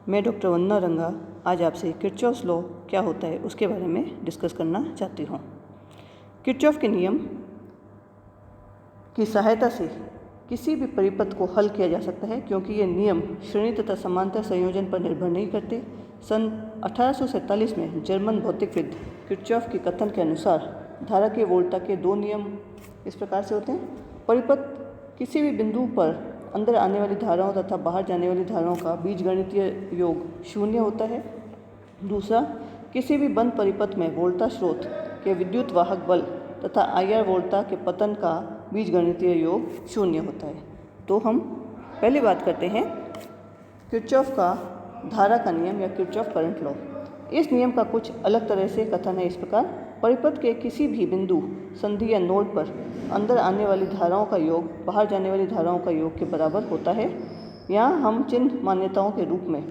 मैं डॉक्टर वंदना रंगा आज आपसे किरचॉफ लॉ क्या होता है उसके बारे में डिस्कस करना चाहती हूँ। किरचॉफ के नियम की सहायता से किसी भी परिपथ को हल किया जा सकता है क्योंकि ये नियम श्रेणी तथा समांतर संयोजन पर निर्भर नहीं करते। सन 1847 में जर्मन भौतिकविद किरचॉफ के कथन के अनुसार धारा के वोल्टा के दो नियम इस प्रकार से होते हैं। परिपथ किसी भी बिंदु पर अंदर आने वाली धाराओं तथा बाहर जाने वाली धाराओं का बीजगणितीय योग शून्य होता है। दूसरा, किसी भी बंद परिपथ में वोल्टा स्रोत के विद्युत वाहक बल तथा आईआर वोल्टा के पतन का बीजगणितीय योग शून्य होता है। तो हम पहले बात करते हैं किरचॉफ का धारा का नियम या किरचॉफ करंट लॉ। इस नियम का कुछ अलग तरह से कथन है इस प्रकार: परिपथ के किसी भी बिंदु, संधि या नोड पर अंदर आने वाली धाराओं का योग बाहर जाने वाली धाराओं का योग के बराबर होता है। यहाँ हम चिन्ह मान्यताओं के रूप में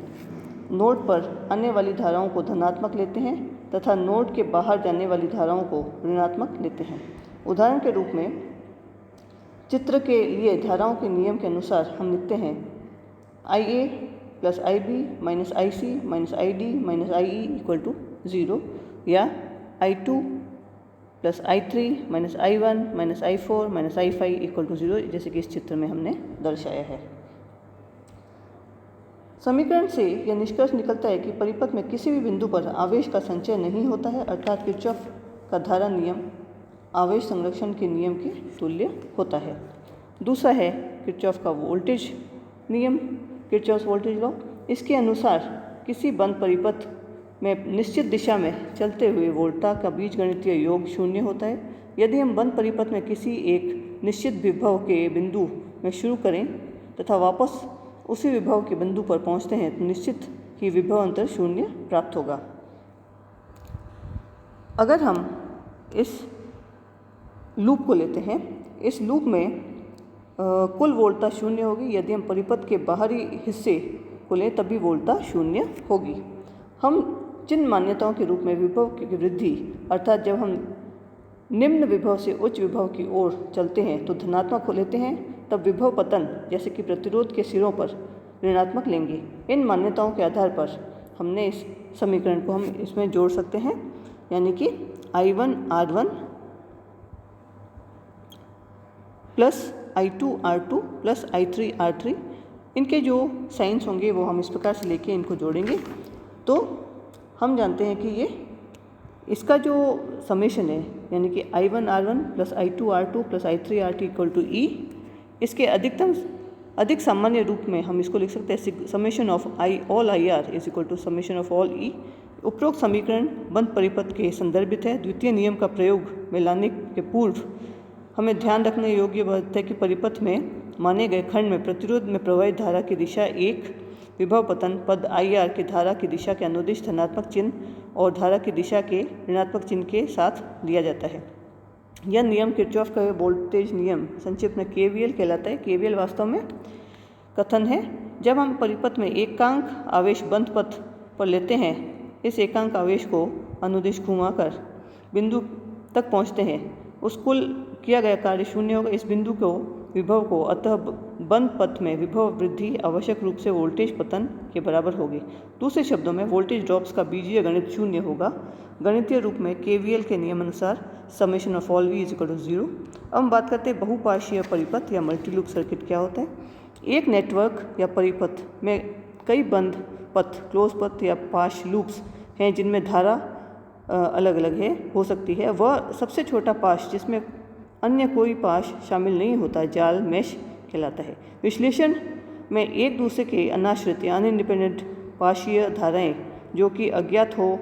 नोड पर आने वाली धाराओं को धनात्मक लेते हैं तथा नोड के बाहर जाने वाली धाराओं को ऋणात्मक लेते हैं। उदाहरण के रूप में चित्र के लिए धाराओं के नियम के अनुसार हम लिखते हैं IA plus IB minus IC minus ID minus IE equal to 0, या I2 plus I3 minus I1 minus I4 minus I5 equal to 0, जैसे कि इस चित्र में हमने दर्शाया है। समीकरण से यह निष्कर्ष निकलता है कि परिपथ में किसी भी बिंदु पर आवेश का संचय नहीं होता है, अर्थात किरचॉफ का धारा नियम आवेश संरक्षण के नियम के तुल्य होता है। दूसरा है किरचॉफ का वोल्टेज नियम, किरचॉफ वोल्टेज लॉ। इसके अनुसार किसी बंद परिपथ में निश्चित दिशा में चलते हुए वोल्टा का बीजगणितीय योग शून्य होता है। यदि हम बंद परिपथ में किसी एक निश्चित विभव के बिंदु में शुरू करें तथा वापस उसी विभव के बिंदु पर पहुंचते हैं तो निश्चित ही विभव अंतर शून्य प्राप्त होगा। अगर हम इस लूप को लेते हैं, इस लूप में कुल वोल्टा शून्य होगी। यदि हम परिपथ के बाहरी हिस्से को लें तब भी वोल्टा शून्य होगी। हम चिन्ह मान्यताओं के रूप में विभव की वृद्धि, अर्थात जब हम निम्न विभव से उच्च विभव की ओर चलते हैं तो धनात्मक लेते हैं, तब विभव पतन जैसे कि प्रतिरोध के सिरों पर ऋणात्मक लेंगे। इन मान्यताओं के आधार पर हमने इस समीकरण को हम इसमें जोड़ सकते हैं, यानी कि I1 R1 plus I2 R2 plus I3 R3। इनके जो साइंस होंगे वो हम इस प्रकार से लेके इनको जोड़ेंगे तो हम जानते हैं कि ये इसका जो समेशन है, यानी कि I1 R1 plus I2 R2 plus I3 R3 equal to E, इसके अधिक सामान्य रूप में हम इसको लिख सकते हैं summation of all IR is equal to summation of all E। उपरोक्त समीकरण बंद परिपथ के संदर्भित है। द्वितीय नियम का प्रयोग में लाने के पूर्व हमें ध्यान रखने योग्य बात है कि परिपथ में माने गए खंड में प्रतिरोध में प्रवाहित धारा की दिशा एक विभव पतन पद IR की धारा की दिशा के अनुदिश धनात्मक चिन्ह और धारा की दिशा के ऋणात्मक चिन्ह के साथ दिया जाता है। यह नियम किरचॉफ का वोल्टेज नियम संक्षिप्त में KVL कहलाता है। KVL वास्तव में कथन है: जब हम परिपथ में एकांक आवेश बंद पथ पर लेते हैं, इस एकांक आवेश को अनुदिश घुमाकर बिंदु तक पहुँचते हैं, उस कुल किया गया कार्य शून्य होगा। इस बिंदु को विभव को अतः बंद पथ में विभव वृद्धि आवश्यक रूप से वोल्टेज पतन के बराबर होगी। दूसरे शब्दों में वोल्टेज ड्रॉप्स का बीजीय गणित शून्य होगा। गणितीय रूप में KVL के नियम अनुसार summation of all V is equal to 0। अब हम बात करते हैं बहुपाशीय परिपथ या मल्टीलूप सर्किट क्या होता है। एक नेटवर्क या परिपथ में कई बंद पथ, क्लोज पथ या पाश लूप्स हैं जिनमें धारा अलग अलग हो सकती है। वह सबसे छोटा पाश जिसमें अन्य कोई पाश शामिल नहीं होता जाल मैश कहलाता है। विश्लेषण में एक दूसरे के अनाश्रित या अनइंडिपेंडेंट पाशीय धाराएं जो कि अज्ञात हो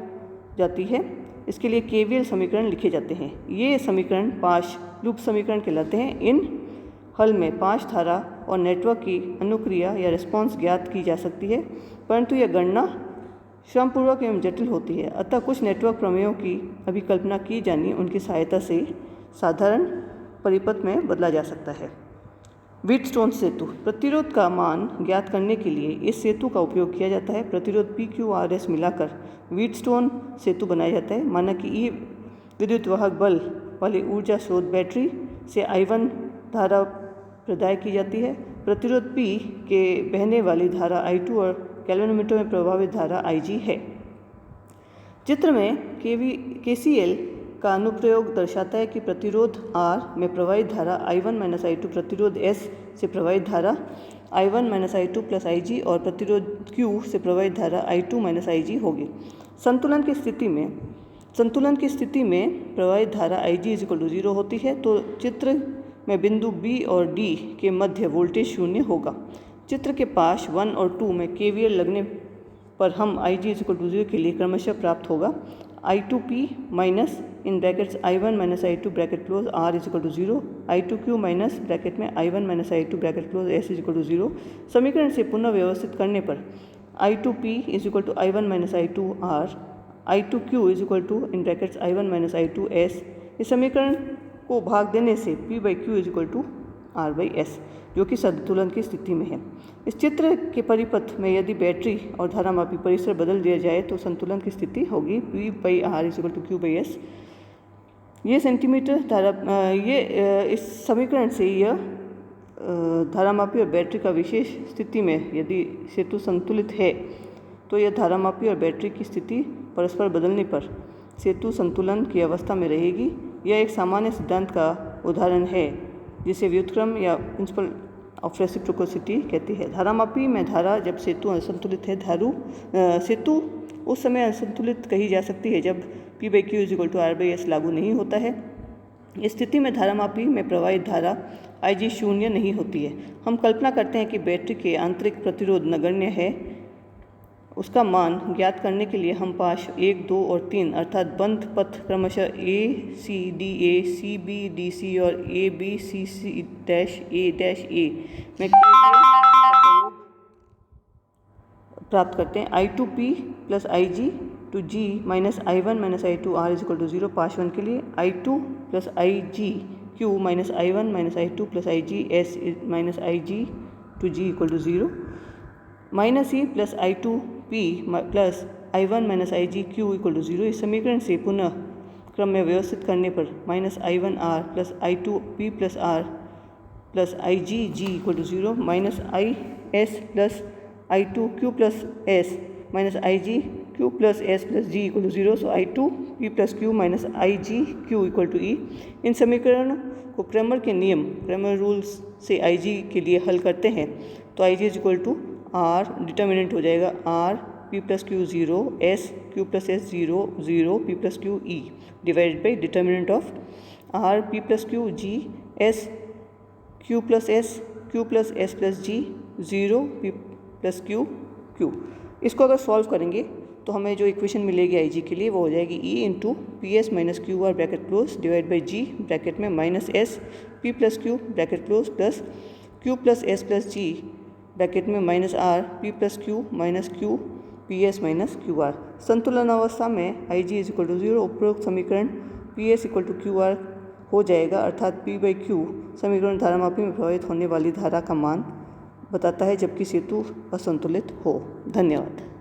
जाती है, इसके लिए KVL समीकरण लिखे जाते हैं। ये समीकरण पाश लूप समीकरण कहलाते हैं। इन हल में पाश धारा और नेटवर्क की अनुक्रिया या रिस्पॉन्स ज्ञात की जा सकती है, परंतु यह गणना श्रमपूर्वक एवं जटिल होती है। अतः कुछ नेटवर्क प्रमेयों की अभी कल्पना की जानी उनकी सहायता से साधारण परिपथ में बदला जा सकता है। व्हीटस्टोन सेतु। प्रतिरोध का मान ज्ञात करने के लिए इस सेतु का उपयोग किया जाता है। प्रतिरोध PQRS मिलाकर व्हीटस्टोन सेतु बनाया जाता है। माना कि E विद्युत वाहक बल वाली ऊर्जा स्रोत बैटरी से I1 धारा प्रदाय की जाती है। प्रतिरोध P के बहने वाली धारा I2 और कैलोरीमीटर में प्रवाहित धारा IG है। चित्र में KCL का अनुप्रयोग दर्शाता है कि प्रतिरोध R में प्रवाहित धारा I1 - I2 प्रतिरोध S से प्रवाहित धारा I1 - I2 + IG और प्रतिरोध Q से प्रवाहित धारा I2 - IG होगी। संतुलन की स्थिति में प्रवाहित धारा IG 0 होती है, तो चित्र में बिंदु B और D के मध्य वोल्टेज 0 होगा। चित्र के पास 1 और 2 में KVL लगने पर हम IG 0 के लिए क्रमशः प्राप्त होगा I2P minus in brackets I1 - I2 bracket close R 0, I2Q minus bracket में I1 - I2 bracket close S 0। समीकरण से पुनः व्यवस्थित करने पर I2P I1 - I2 R, I2Q in brackets I1 - I2 S। इस समीकरण को भाग देने से P/Q R/S, जो कि संतुलन की स्थिति में है। इस चित्र के परिपथ में यदि बैटरी और धारामापी परिसर बदल दिया जाए तो संतुलन की स्थिति होगी P/R Q/S। ये इस समीकरण से यह धारामापी और बैटरी का विशेष स्थिति में यदि सेतु संतुलित है तो यह धारामापी और बैटरी की स्थिति परस्पर बदलने पर सेतु संतुलन की अवस्था में रहेगी। यह एक सामान्य सिद्धांत का उदाहरण है जिसे व्युत्क्रम या प्रिंसिपल ऑफ रेसिप्रोसिटी कहती है। धारामापी में धारा जब सेतु असंतुलित है, सेतु उस समय असंतुलित कही जा सकती है जब P/Q R/S लागू नहीं होता है। इस स्थिति में धारामापी में प्रवाहित धारा IG 0 नहीं होती है। हम कल्पना करते हैं कि बैटरी के आंतरिक प्रतिरोध नगण्य है। उसका मान ज्ञात करने के लिए हम पाश 1, 2 और 3 अर्थात बंद पथ क्रमशः ACDA, CBDC और ABCC'A' में KVL प्राप्त करते हैं। I2P + IG to G minus I1 - I2 R 0 पाश 1 के लिए, I2 + IG Q minus I1 - I2 + IG S minus IG to G 0, -E + I2P + I1 - IG Q 0। इस समीकरण से पुनः क्रम में व्यवस्थित करने पर -I1R + I2P + R + IG G 0, -IS + I2Q + S minus IG Q + S + G 0। So I2P + Q minus IG Q E। इन समीकरण को क्रैमर रूल्स से IG के लिए हल करते हैं तो IG R डिटर्मिनेंट हो जाएगा R P + Q 0 S Q + S 0 0 P + Q E divided by determinant of R P + Q G S Q + S Q + S + G 0 P + Q। इसको अगर सॉल्व करेंगे तो हमें जो इक्वेशन मिलेगी IG के लिए वो हो जाएगी E × PS - QR bracket close divide by G bracket में -S P + Q bracket close plus Q + S + G bracket में -R P + Q -Q PS - QR। संतुलन अवस्था में IG 0 उपरोक्त समीकरण PS = QR हो जाएगा, अर्थात P/Q समीकरण धारामापी में प्रवाहित होने वाली धारा का मान बताता है जबकि सेतु असंतुलित हो। धन्यवाद।